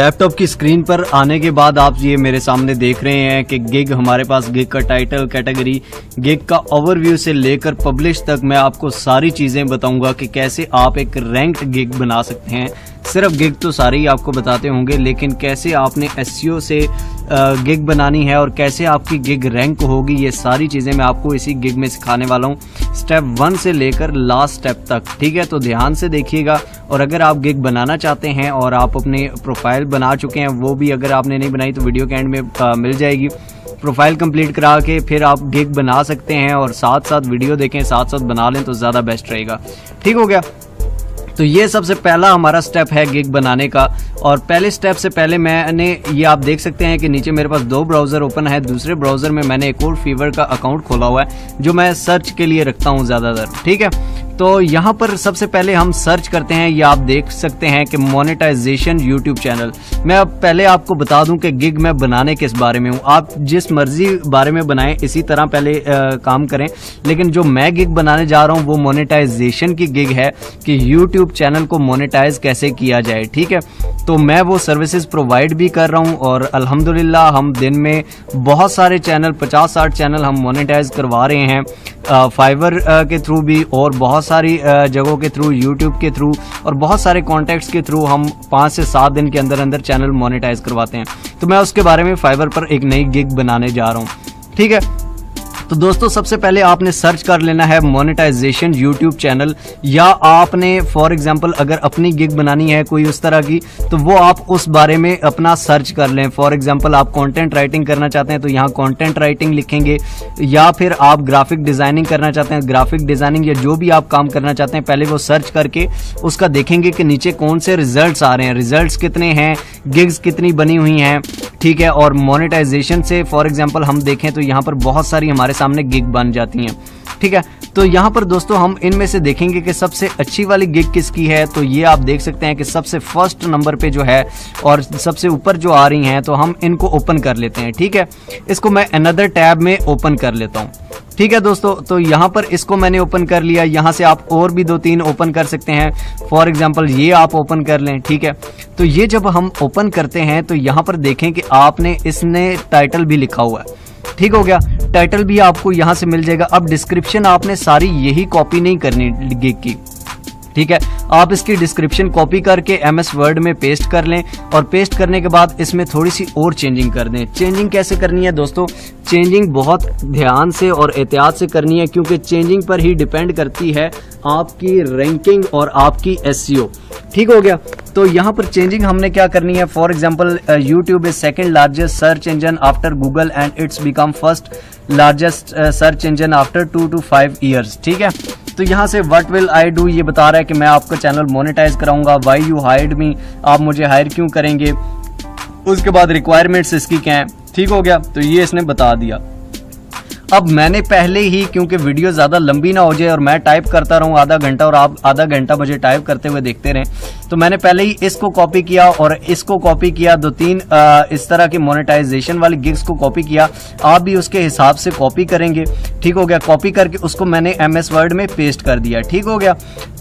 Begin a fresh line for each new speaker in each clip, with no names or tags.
Laptop की screen पर आने के बाद आप ये मेरे सामने देख रहे हैं कि गिग, हमारे पास गिग का टाइटल, कैटेगरी, गिग का ओवरव्यू से लेकर पब्लिश तक मैं आपको सारी चीज़ें बताऊंगा कि कैसे आप एक रैंक्ड गिग बना सकते हैं। सिर्फ गिग तो सारे ही आपको बताते होंगे, लेकिन कैसे आपने एसईओ से गिग बनानी है और कैसे आपकी गिग रैंक होगी, ये सारी चीज़ें मैं आपको इसी गिग में सिखाने वाला हूँ, स्टेप 1 से लेकर लास्ट स्टेप तक। ठीक है, तो ध्यान से देखिएगा। और अगर आप गिग बनाना चाहते हैं और आप अपने प्रोफाइल बना चुके हैं, वो भी अगर आपने नहीं बनाई तो वीडियो के एंड में मिल जाएगी। प्रोफाइल कंप्लीट करा के फिर आप गिग बना सकते हैं और साथ साथ वीडियो देखें, साथ साथ बना लें तो ज़्यादा बेस्ट रहेगा। ठीक हो गया। तो ये सबसे पहला हमारा स्टेप है गिग बनाने का। और पहले स्टेप से पहले मैंने ये आप देख सकते हैं कि नीचे मेरे पास 2 ब्राउज़र ओपन है। दूसरे ब्राउज़र में मैंने एक और फीवर का अकाउंट खोला हुआ है जो मैं सर्च के लिए रखता हूँ ज़्यादातर। ठीक है, तो यहाँ पर सबसे पहले हम सर्च करते हैं, ये आप देख सकते हैं कि मोनेटाइजेशन यूट्यूब चैनल। मैं अब पहले आपको बता दूं कि गिग मैं बनाने किस बारे में हूँ। आप जिस मर्जी बारे में बनाएं इसी तरह पहले काम करें, लेकिन जो मैं गिग बनाने जा रहा हूँ वो मोनेटाइजेशन की गिग है कि यूट्यूब चैनल को मोनेटाइज कैसे किया जाए। ठीक है, तो मैं वो सर्विसेज प्रोवाइड भी कर रहा हूँ और अल्हम्दुलिल्लाह हम दिन में बहुत सारे चैनल, 50-60 चैनल हम मोनेटाइज करवा रहे हैं, फाइवर के थ्रू भी और बहुत सारी जगहों के थ्रू, यूट्यूब के थ्रू और बहुत सारे कॉन्टैक्ट्स के थ्रू हम 5 से 7 दिन के अंदर अंदर चैनल मोनेटाइज करवाते हैं। तो मैं उसके बारे में फाइवर पर एक नई गिग बनाने जा रहा हूँ। ठीक है, तो दोस्तों सबसे पहले आपने सर्च कर लेना है मोनेटाइजेशन यूट्यूब चैनल, या आपने फॉर एग्जांपल अगर अपनी गिग बनानी है कोई उस तरह की तो वो आप उस बारे में अपना सर्च कर लें। फॉर एग्जांपल आप कंटेंट राइटिंग करना चाहते हैं तो यहाँ कंटेंट राइटिंग लिखेंगे, या फिर आप ग्राफिक डिज़ाइनिंग करना चाहते हैं, ग्राफिक डिज़ाइनिंग, या जो भी आप काम करना चाहते हैं पहले वो सर्च करके उसका देखेंगे कि नीचे कौन से रिजल्ट्स आ रहे हैं, रिजल्ट्स कितने हैं, गिग्स कितनी बनी हुई हैं। ठीक है, और मोनेटाइजेशन से फॉर एग्जांपल हम देखें तो यहाँ पर बहुत सारी हमारे सामने गिग बन जाती हैं। ठीक है, तो यहाँ पर दोस्तों हम इनमें से देखेंगे कि सबसे अच्छी वाली गिग किसकी है। तो ये आप देख सकते हैं कि सबसे फर्स्ट नंबर पे जो है और सबसे ऊपर जो आ रही हैं, तो हम इनको ओपन कर लेते हैं। ठीक है, इसको मैं अनदर टैब में ओपन कर लेता हूँ। ठीक है दोस्तों, तो यहाँ पर इसको मैंने ओपन कर लिया। यहाँ से आप और भी 2-3 ओपन कर सकते हैं, फॉर एग्जांपल ये आप ओपन कर लें। ठीक है, तो ये जब हम ओपन करते हैं तो यहाँ पर देखें कि आपने इसने टाइटल भी लिखा हुआ है। ठीक हो गया, टाइटल भी आपको यहाँ से मिल जाएगा। अब डिस्क्रिप्शन आपने सारी यही कॉपी नहीं करनी गिग की। ठीक है, आप इसकी डिस्क्रिप्शन कॉपी करके MS वर्ड में पेस्ट कर लें और पेस्ट करने के बाद इसमें थोड़ी सी और चेंजिंग कर दें। चेंजिंग कैसे करनी है दोस्तों? चेंजिंग बहुत ध्यान से और एहतियात से करनी है, क्योंकि चेंजिंग पर ही डिपेंड करती है आपकी रैंकिंग और आपकी SEO। ठीक हो गया, तो यहाँ पर चेंजिंग हमने क्या करनी है, for example YouTube is second largest search engine after Google and it's become first largest search engine after 2 to 5 years। ठीक है, तो यहाँ से व्हाट विल आई डू ये बता रहा है कि मैं आपका चैनल मोनेटाइज कराऊंगा। व्हाई यू हायर्ड मी, आप मुझे हायर क्यों करेंगे। उसके बाद रिक्वायरमेंट्स इसकी क्या है। ठीक हो गया, तो ये इसने बता दिया। अब मैंने पहले ही, क्योंकि वीडियो ज़्यादा लंबी ना हो जाए और मैं टाइप करता रहूँ आधा घंटा और आप आधा घंटा मुझे टाइप करते हुए देखते रहें, तो मैंने पहले ही इसको कॉपी किया और इसको कॉपी किया, 2-3 इस तरह की मोनेटाइजेशन वाली गिग्स को कॉपी किया। आप भी उसके हिसाब से कॉपी करेंगे। ठीक हो गया, कॉपी करके उसको मैंने MS वर्ड में पेस्ट कर दिया। ठीक हो गया,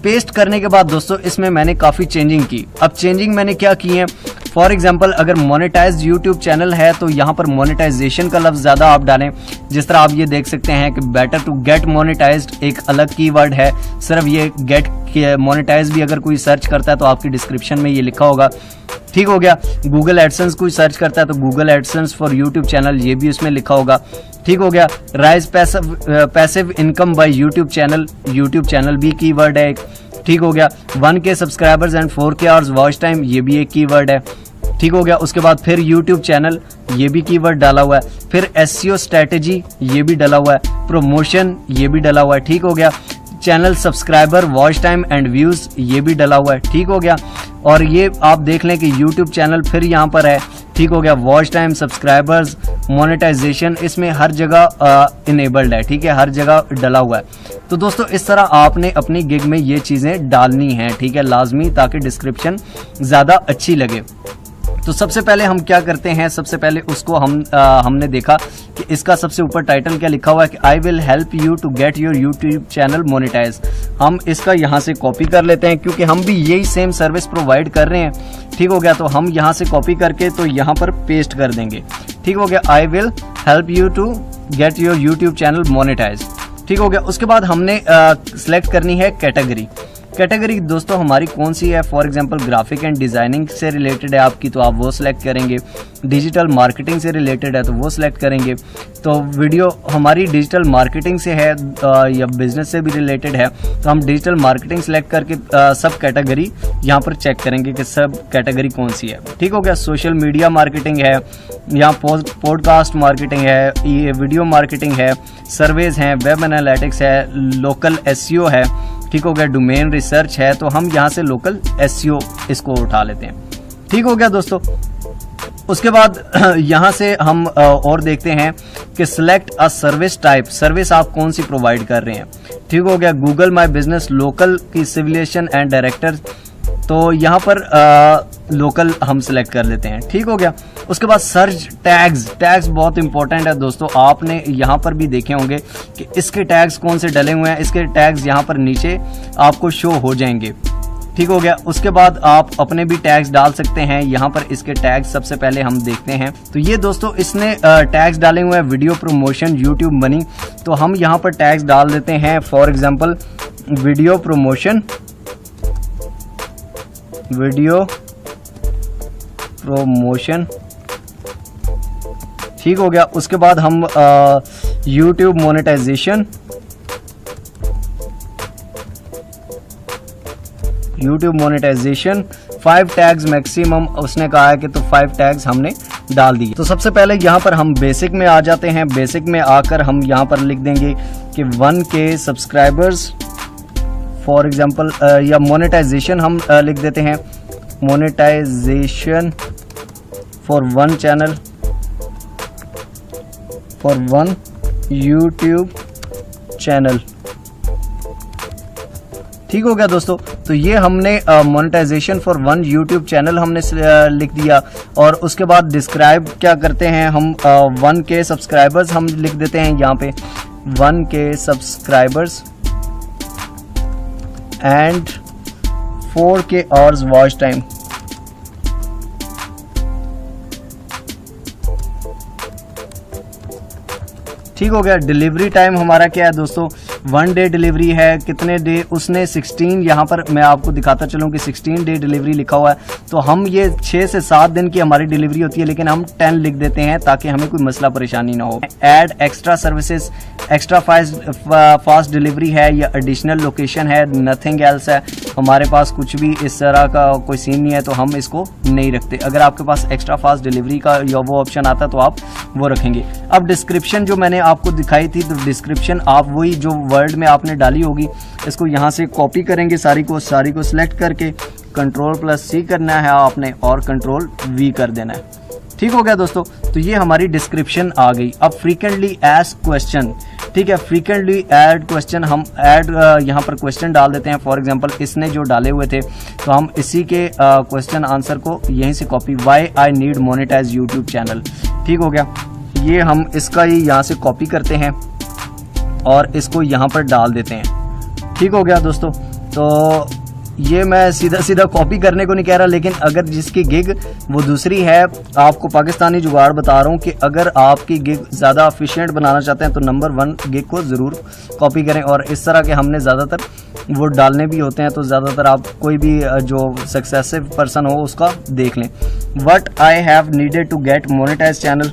पेस्ट करने के बाद दोस्तों इसमें मैंने काफ़ी चेंजिंग की। अब चेंजिंग मैंने क्या की है, फॉर एग्जाम्पल अगर मोनेटाइज यूट्यूब चैनल है तो यहाँ पर मोनेटाइजेशन का लफ्ज़ ज़्यादा आप डालें। जिस तरह आप ये देख सकते हैं कि बेटर टू गेट मोनेटाइज्ड एक अलग कीवर्ड है। सिर्फ ये गेट मोनेटाइज भी अगर कोई सर्च करता है तो आपकी डिस्क्रिप्शन में ये लिखा होगा। ठीक हो गया, गूगल एडसेंस कोई सर्च करता है तो Google AdSense for YouTube channel, ये भी उसमें लिखा होगा। ठीक हो गया, rise passive income by YouTube channel भी कीवर्ड है एक। ठीक हो गया, 1K subscribers and 4K hours watch time, ये भी एक कीवर्ड है। ठीक हो गया, उसके बाद फिर यूट्यूब चैनल, ये भी कीवर्ड डाला हुआ है। फिर SEO स्ट्रेटेजी, ये भी डाला हुआ है। प्रमोशन, ये भी डाला हुआ है। ठीक हो गया, channel subscriber, watch time and views, ये भी डाला हुआ है। ठीक हो गया, और ये आप देख लें कि यूट्यूब चैनल फिर यहाँ पर है। ठीक हो गया, वॉच टाइम, सब्सक्राइबर्स, मोनेटाइजेशन, इसमें हर जगह इनेबल्ड है। ठीक है, हर जगह डला हुआ है। तो दोस्तों इस तरह आपने अपनी गिग में ये चीज़ें डालनी हैं। ठीक है, लाजमी, ताकि डिस्क्रिप्शन ज़्यादा अच्छी लगे। तो सबसे पहले हम क्या करते हैं, सबसे पहले उसको हमने देखा कि इसका सबसे ऊपर टाइटल क्या लिखा हुआ है कि I will help you to get your YouTube channel monetise. हम इसका यहाँ से कॉपी कर लेते हैं क्योंकि हम भी यही सेम सर्विस प्रोवाइड कर रहे हैं। ठीक हो गया, तो हम यहाँ से कॉपी करके तो यहाँ पर पेस्ट कर देंगे। ठीक हो गया, I will help you to get your YouTube channel monetise. ठीक हो गया, उसके बाद हमने सेलेक्ट करनी है कैटेगरी। कैटेगरी दोस्तों हमारी कौन सी है, for example graphic and designing से रिलेटेड है आपकी तो आप वो सिलेक्ट करेंगे, डिजिटल मार्केटिंग से रिलेटेड है तो वो सिलेक्ट करेंगे। तो वीडियो हमारी डिजिटल मार्केटिंग से है या बिजनेस से भी रिलेटेड है तो हम डिजिटल मार्केटिंग सेलेक्ट करके सब कैटेगरी यहाँ पर चेक करेंगे कि सब कैटेगरी कौन सी है। ठीक हो गया, सोशल मीडिया मार्केटिंग है, यहाँ पॉडकास्ट मार्केटिंग है, ये वीडियो मार्केटिंग है, सर्वेज हैं, वेब एनालिटिक्स है, लोकल एसईओ है। ठीक हो गया, डोमेन रिसर्च है, तो हम यहाँ से लोकल एसईओ इसको उठा लेते हैं। ठीक हो गया दोस्तों, उसके बाद यहाँ से हम और देखते हैं कि select a service type, service आप कौन सी प्रोवाइड कर रहे हैं। ठीक हो गया, गूगल माई बिजनेस लोकल की सिविलिएशन एंड डायरेक्टर, तो यहाँ पर लोकल हम सिलेक्ट कर लेते हैं। ठीक हो गया, उसके बाद सर्च टैग्स बहुत इंपॉर्टेंट है दोस्तों। आपने यहाँ पर भी देखे होंगे कि इसके टैग्स कौन से डले हुए हैं, इसके टैग्स यहाँ पर नीचे आपको शो हो जाएंगे। ठीक हो गया, उसके बाद आप अपने भी टैग्स डाल सकते हैं। यहाँ पर इसके टैग्स सबसे पहले हम देखते हैं। तो ये दोस्तों इसने टैग्स डाले हुए हैं, वीडियो प्रमोशन, यूट्यूब मनी, तो हम यहाँ पर टैग्स डाल देते हैं। फॉर एग्जाम्पल वीडियो प्रमोशन, ठीक हो गया, उसके बाद हम यूट्यूब मोनेटाइजेशन, 5 टैग्स मैक्सिमम उसने कहा है कि तो 5 टैग्स हमने डाल दिए। तो सबसे पहले यहाँ पर हम बेसिक में आ जाते हैं। बेसिक में आकर हम यहाँ पर लिख देंगे कि 1K सब्सक्राइबर्स, फॉर एग्जांपल या मोनेटाइजेशन हम लिख देते हैं, monetisation for 1 channel, for 1 YouTube channel. ठीक हो गया दोस्तों, तो ये हमने मोनेटाइजेशन फॉर 1 यूट्यूब चैनल हमने लिख दिया। और उसके बाद डिस्क्राइब क्या करते हैं हम, 1K सब्सक्राइबर्स हम लिख देते हैं यहाँ पे, 1K subscribers and 4K hours watch time. ठीक हो गया, डिलीवरी टाइम हमारा क्या है दोस्तों, 1 डे डिलीवरी है। कितने डे, उसने 16, यहाँ पर मैं आपको दिखाता चलूँ कि 16 डे डिलीवरी लिखा हुआ है। तो हम ये 6 से 7 दिन की हमारी डिलीवरी होती है, लेकिन हम 10 लिख देते हैं ताकि हमें कोई मसला परेशानी ना हो। Add extra services, extra fast delivery है या एडिशनल लोकेशन है, नथिंग एल्स है। हमारे पास कुछ भी इस तरह का कोई सीन नहीं है तो हम इसको नहीं रखते। अगर आपके पास एक्स्ट्रा फास्ट डिलीवरी का या वो ऑप्शन आता तो आप वो रखेंगे। अब डिस्क्रिप्शन जो मैंने आपको दिखाई थी, तो डिस्क्रिप्शन आप वही जो वर्ड में आपने डाली होगी, इसको यहाँ से कॉपी करेंगे सारी को सिलेक्ट करके Ctrl+C करना है आपने और Ctrl+V कर देना है। ठीक हो गया दोस्तों, तो ये हमारी डिस्क्रिप्शन आ गई। अब फ्रीक्वेंटली आस्क्ड क्वेश्चन, ठीक है, फ्रीक्वेंटली ऐड क्वेश्चन, हम ऐड यहाँ पर क्वेश्चन डाल देते हैं। फॉर एग्जांपल इसने जो डाले हुए थे तो हम इसी के क्वेश्चन आंसर को यहीं से copy, why I need monetise YouTube channel. ठीक हो गया, ये हम इसका ही यहाँ से कॉपी करते हैं और इसको यहाँ पर डाल देते हैं। ठीक हो गया दोस्तों, तो ये मैं सीधा कॉपी करने को नहीं कह रहा, लेकिन अगर जिसकी गिग वो दूसरी है, आपको पाकिस्तानी जुगाड़ बता रहा हूँ कि अगर आपकी गिग ज़्यादा एफिशिएंट बनाना चाहते हैं तो नंबर 1 गिग को ज़रूर कॉपी करें। और इस तरह के हमने ज़्यादातर वो डालने भी होते हैं, तो ज़्यादातर आप कोई भी जो सक्सेसिव पर्सन हो उसका देख लें। What I have needed to get monetise channel.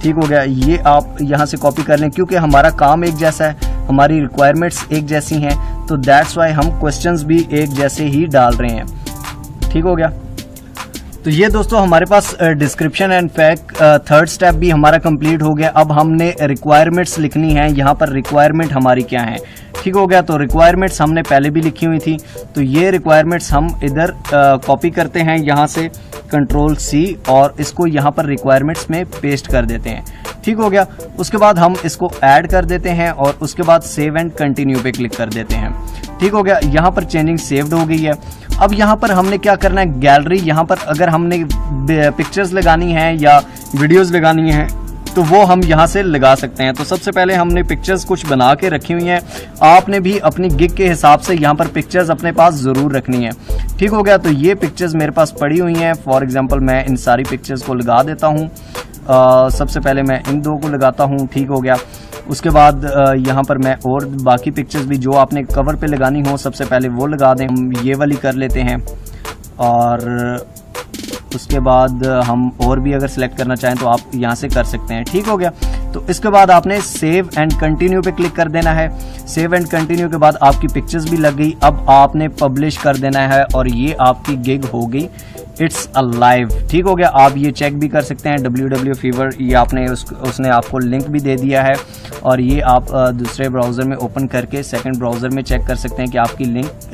ठीक हो गया, ये आप यहाँ से कॉपी कर लें क्योंकि हमारा काम एक जैसा है, हमारी रिक्वायरमेंट्स एक जैसी हैं, तो दैट्स वाई हम क्वेश्चंस भी एक जैसे ही डाल रहे हैं। ठीक हो गया, तो ये दोस्तों हमारे पास description and fact 3rd step भी हमारा कंप्लीट हो गया। अब हमने रिक्वायरमेंट्स लिखनी है, यहाँ पर रिक्वायरमेंट हमारी क्या है। ठीक हो गया, तो रिक्वायरमेंट्स हमने पहले भी लिखी हुई थी, तो ये रिक्वायरमेंट्स हम इधर कॉपी करते हैं यहाँ से Ctrl+C और इसको यहाँ पर रिक्वायरमेंट्स में पेस्ट कर देते हैं। ठीक हो गया, उसके बाद हम इसको ऐड कर देते हैं और उसके बाद सेव एंड कंटिन्यू पे क्लिक कर देते हैं। ठीक हो गया, यहाँ पर चेंजिंग सेव्ड हो गई है। अब यहाँ पर हमने क्या करना है, गैलरी, यहाँ पर अगर हमने पिक्चर्स लगानी है या वीडियोस लगानी है तो वो हम यहाँ से लगा सकते हैं। तो सबसे पहले हमने पिक्चर्स कुछ बना के रखी हुई हैं, आपने भी अपनी गिग के हिसाब से यहाँ पर पिक्चर्स अपने पास ज़रूर रखनी है। ठीक हो गया, तो ये पिक्चर्स मेरे पास पड़ी हुई हैं। फॉर एग्जांपल मैं इन सारी पिक्चर्स को लगा देता हूँ। सबसे पहले मैं इन दो को लगाता हूँ। ठीक हो गया, उसके बाद यहाँ पर मैं और बाकी पिक्चर्स भी जो आपने कवर पे लगानी हो सबसे पहले वो लगा दें। हम ये वाली कर लेते हैं और उसके बाद हम और भी अगर सिलेक्ट करना चाहें तो आप यहाँ से कर सकते हैं। ठीक हो गया, तो इसके बाद आपने सेव एंड कंटिन्यू पे क्लिक कर देना है। सेव एंड कंटिन्यू के बाद आपकी पिक्चर्स भी लग गई। अब आपने पब्लिश कर देना है और ये आपकी गिग हो गई, इट्स अलाइव। ठीक हो गया, आप ये चेक भी कर सकते हैं www फीवर, ये आपने उसने आपको लिंक भी दे दिया है और ये आप दूसरे ब्राउज़र में ओपन करके सेकंड ब्राउज़र में चेक कर सकते हैं कि आपकी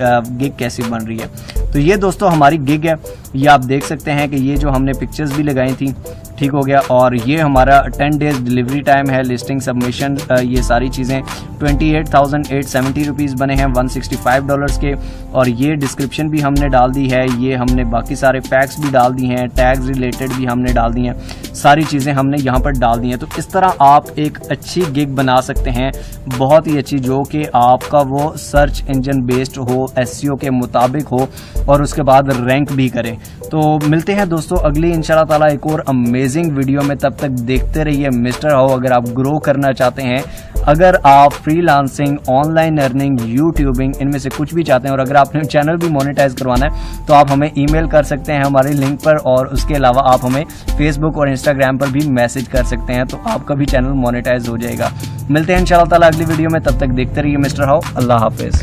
गिग कैसी बन रही है। तो ये दोस्तों हमारी गिग है, ये आप देख सकते हैं कि ये जो हमने पिक्चर्स भी लगाई थी। ठीक हो गया, और ये हमारा 10 डेज डिलीवरी टाइम है, लिस्टिंग सबमिशन, ये सारी चीज़ें 28,870 रुपीज़ बने हैं $165 के। और ये डिस्क्रिप्शन भी हमने डाल दी है, ये हमने बाकी सारे पैक्स भी डाल दी हैं, टैग्स रिलेटेड भी हमने डाल दी हैं, सारी चीज़ें हमने यहाँ पर डाल दी हैं। तो इस तरह आप एक अच्छी गिग बना सकते हैं, बहुत ही अच्छी, जो कि आपका वो सर्च इंजन बेस्ड हो, SEO के मुताबिक हो और उसके बाद रैंक भी करे। तो मिलते हैं दोस्तों अगली इंशाल्लाह ताला एक और अमेजिंग वीडियो में। तब तक देखते रहिए मिस्टर हाउ। अगर आप ग्रो करना चाहते हैं, अगर आप फ्रीलांसिंग, ऑनलाइन अर्निंग, यूट्यूबिंग, इनमें से कुछ भी चाहते हैं और अगर आपने चैनल भी मोनेटाइज करवाना है तो आप हमें ईमेल कर सकते हैं हमारे लिंक पर, और उसके अलावा आप हमें फेसबुक और इंस्टाग्राम पर भी मैसेज कर सकते हैं, तो आपका भी चैनल मोनेटाइज हो जाएगा। मिलते हैं इंशाल्लाह ताला अगली वीडियो में, तब तक देखते रहिए मिस्टर हाउ। Allah Hafiz.